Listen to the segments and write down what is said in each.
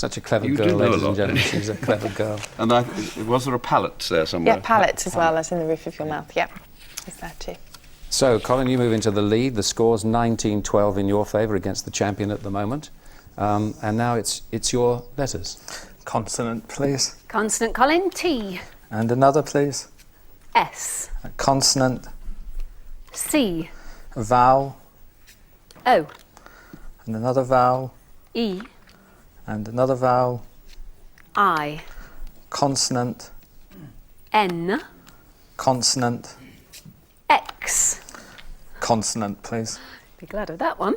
Such a clever You girl, do know a ladies lot, and gentlemen. don't you? She's a clever girl. And was there a palate there somewhere? Yeah, palate as well as in the roof of your mouth. Yeah, is there too. So, Colin, you move into the lead. The score's 19-12 in your favour against the champion at the moment. And now it's your letters. Consonant, please. Consonant, Colin. T. And another, please. S. A consonant. C. A vowel. O. And another vowel. E. And another vowel. I. Consonant. N. Consonant. X. Consonant, please. Be glad of that one.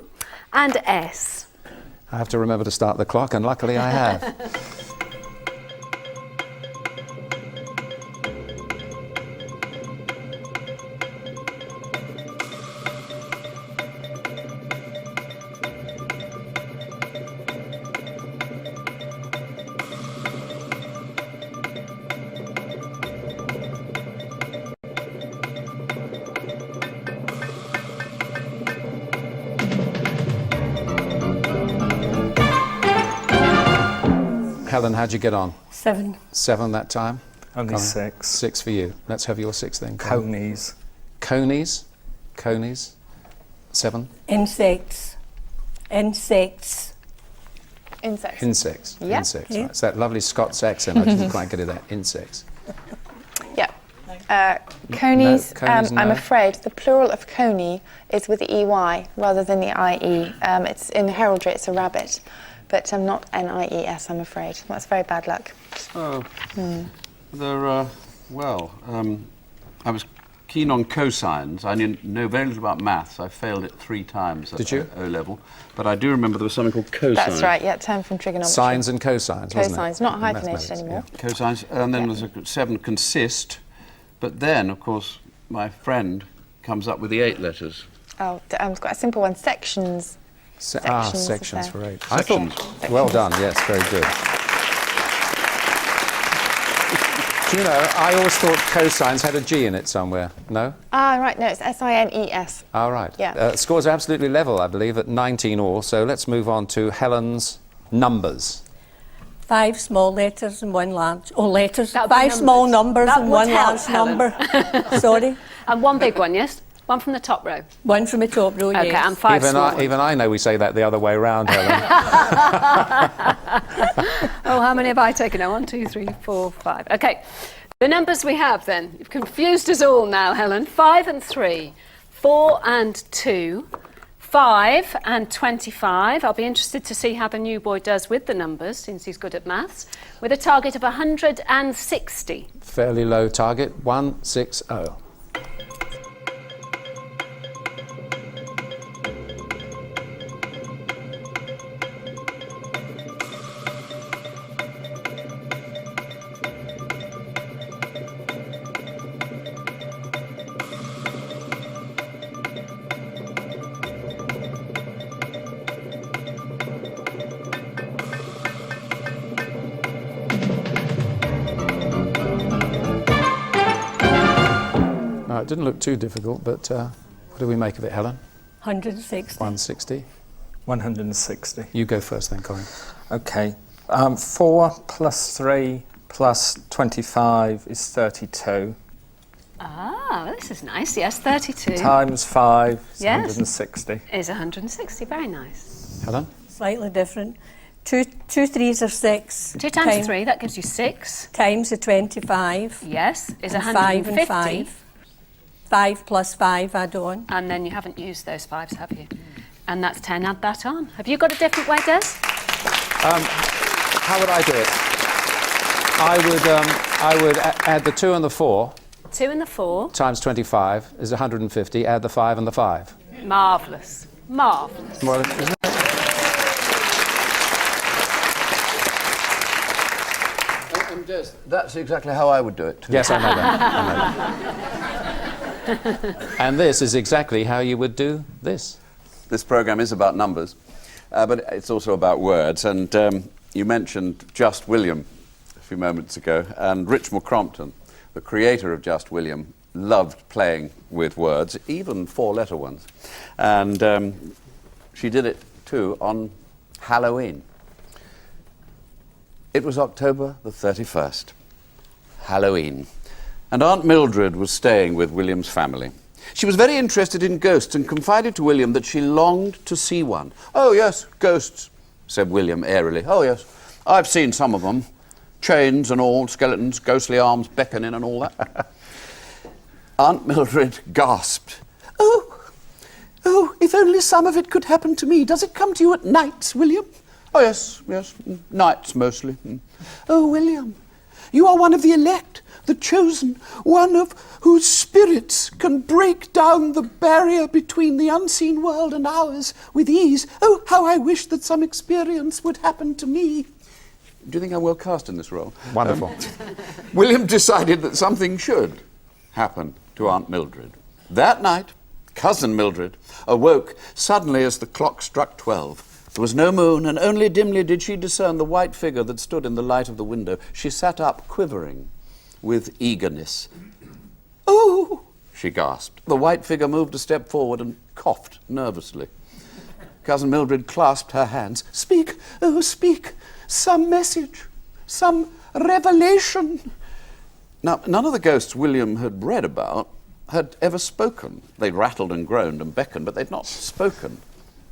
And S. I have to remember to start the clock, and luckily I have. Helen, how'd you get on? 7. 7 that time? Only Colin? 6. 6 for you. Let's have your 6 then. Colin. Conies. Conies? Conies? 7? Insects. Insects. Insects. Insects. Yeah. Insects. Yeah. Right. It's that lovely Scots accent. I didn't quite get it there. Insects. Yeah. Conies, conies, I'm no. afraid the plural of coney is with the EY rather than the IE. It's in heraldry, it's a rabbit, but not NIES, I'm afraid. That's very bad luck. Oh, they're, I was keen on cosines. I know very little about maths. I failed it 3 times at Did you? O-level. But I do remember there was something called cosines. That's right, yeah, term from trigonometry. Sines and cosines, wasn't it? Cosines, not In hyphenated mathematics, anymore. yeah. Cosines, and then Yeah. there's a 7 consist. But then, of course, my friend comes up with the 8 letters. Oh, it's quite a simple one. Sections. Sections is for there. 8. I Sections. thought, well done, yes, very good. Do you know, I always thought cosines had a G in it somewhere. No? Ah, right, no, it's SINES. All right. Yeah. Scores are absolutely level, I believe, at 19 all. So let's move on to Helen's numbers. 5 small letters and 1 large. Oh, letters. That would be 5 small numbers That and would 1 help, large Helen. number. Sorry. And 1 big one, yes? 1 from the top row. 1 from the top row, Okay, yes. and 5 small ones. Even I know we say that the other way round, Helen. Oh, how many have I taken now? 1, 2, 3, 4, 5. Okay, the numbers we have then. You've confused us all now, Helen. 5 and 3, 4 and 2, 5 and 25. I'll be interested to see how the new boy does with the numbers, since he's good at maths, with a target of 160. Fairly low target, 160. It didn't look too difficult, but what do we make of it, Helen? 160. 160. 160. You go first then, Colin. Okay. 4 plus 3 plus 25 is 32. Ah, this is nice. Yes, 32 Times 5 is Yes. 160. is 160. Very nice. Helen? Slightly different. 2 3s are 6. 2 times 3, that gives you 6. Times the 25. Yes, is And 5 150. and 5. 5 plus 5 add on. And then you haven't used those 5s, have you? And that's 10, add that on. Have you got a different way, Des? How would I do it? I would add the 2 and the 4 2 and the 4. times 25 is 150. Add the 5 and the 5. Marvellous. Marvellous. Well, isn't it? That's exactly how I would do it too. Yes, I know that. And this is exactly how you would do this. This programme is about numbers, but it's also about words. And you mentioned Just William a few moments ago, and Richmond Crompton, the creator of Just William, loved playing with words, even 4-letter ones. And she did it too on Halloween. It was October the 31st, Halloween, and Aunt Mildred was staying with William's family. She was very interested in ghosts and confided to William that she longed to see one. "Oh, yes, ghosts," said William airily. "Oh, yes, I've seen some of them. Chains and all, skeletons, ghostly arms beckoning and all that." Aunt Mildred gasped. Oh, if only some of it could happen to me. Does it come to you at nights, William?" "Oh, yes, nights mostly." "Oh, William, you are one of the elect, the chosen, one of whose spirits can break down the barrier between the unseen world and ours with ease. Oh, how I wish that some experience would happen to me." Do you think I'm well cast in this role? Wonderful. William decided that something should happen to Aunt Mildred. That night, Cousin Mildred awoke suddenly as the clock struck 12. There was no moon, and only dimly did she discern the white figure that stood in the light of the window. She sat up, quivering with eagerness. "Oh!" she gasped. The white figure moved a step forward and coughed nervously. Cousin Mildred clasped her hands. "Speak, oh, speak! Some message, some revelation." Now, none of the ghosts William had read about had ever spoken. They rattled and groaned and beckoned, but they'd not spoken.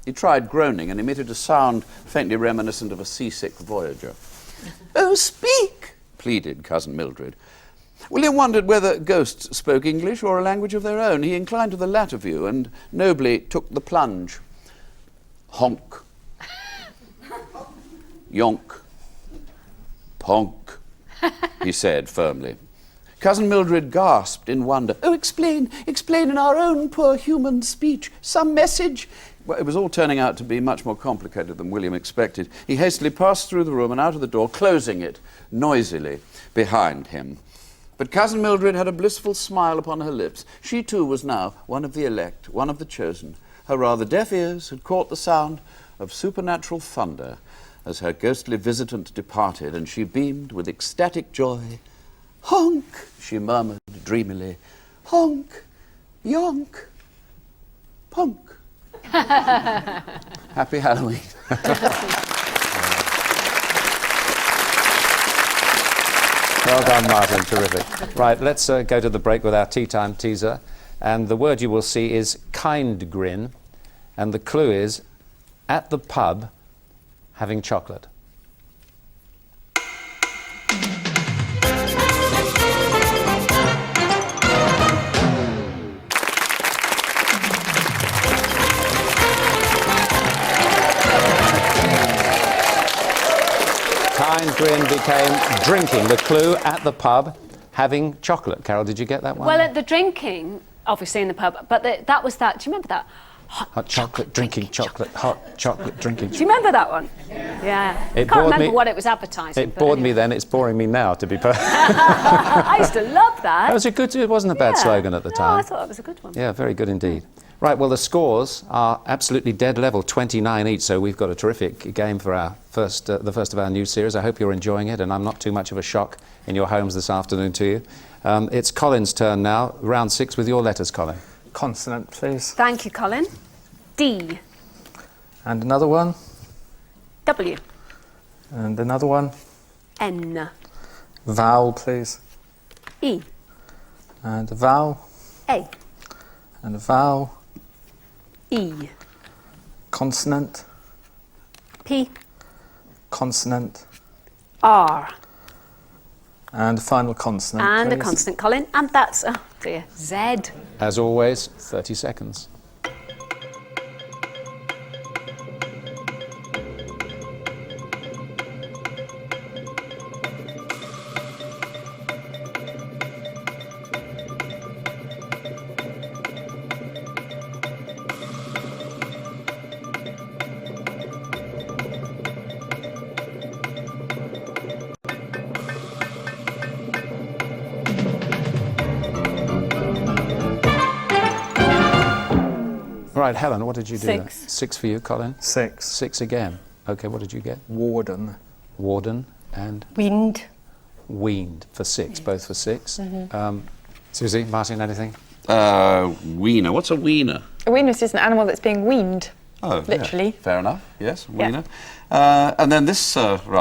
He tried groaning and emitted a sound faintly reminiscent of a seasick voyager. "Oh, speak!" pleaded Cousin Mildred. William wondered whether ghosts spoke English or a language of their own. He inclined to the latter view and nobly took the plunge. "Honk. Yonk. Ponk," he said firmly. Cousin Mildred gasped in wonder. "Oh, explain in our own poor human speech. Some message." Well, it was all turning out to be much more complicated than William expected. He hastily passed through the room and out of the door, closing it noisily behind him. But Cousin Mildred had a blissful smile upon her lips. She too was now one of the elect, one of the chosen. Her rather deaf ears had caught the sound of supernatural thunder as her ghostly visitant departed, and she beamed with ecstatic joy. "Honk," she murmured dreamily. "Honk, yonk, ponk." Happy Halloween. Well done, Martin. Terrific. Right, let's go to the break with our tea time teaser. And the word you will see is kind grin. And the clue is at the pub having chocolate. Kind grin became drinking. The clue at the pub having chocolate. Carol, did you get that one? Well, at the drinking, obviously in the pub, but that was that. Do you remember that? Hot chocolate, drinking chocolate, hot chocolate, drinking Do you remember that one? Yeah. I can't remember what it was advertising. It bored me then, it's boring me now, to be perfect. I used to love that. That was a good, it wasn't a bad slogan at the time. No, I thought it was a good one. Yeah, very good indeed. Right, well, the scores are absolutely dead level, 29 each, so we've got a terrific game for our the first of our new series. I hope you're enjoying it, and I'm not too much of a shock in your homes this afternoon to you. It's Colin's turn now, round 6 with your letters, Colin. Consonant, please. Thank you, Colin. D. And another one. W. And another one. N. Vowel, please. E. And a vowel. A. And a vowel. E. Consonant. P. Consonant. R. And a final consonant, And please. a consonant, Colin. And that's, oh dear, Z. As always, 30 seconds. Right, Helen, what did you do? 6. 6 for you, Colin? 6. 6 again. Okay, what did you get? Warden. Warden and Wind. weaned for 6, both for 6. Susie, Martin, anything? Wiener. What's a wiener? A wiener is just an animal that's being weaned. Oh, Literally. Yeah. Fair enough. Yes, wiener. And then this rather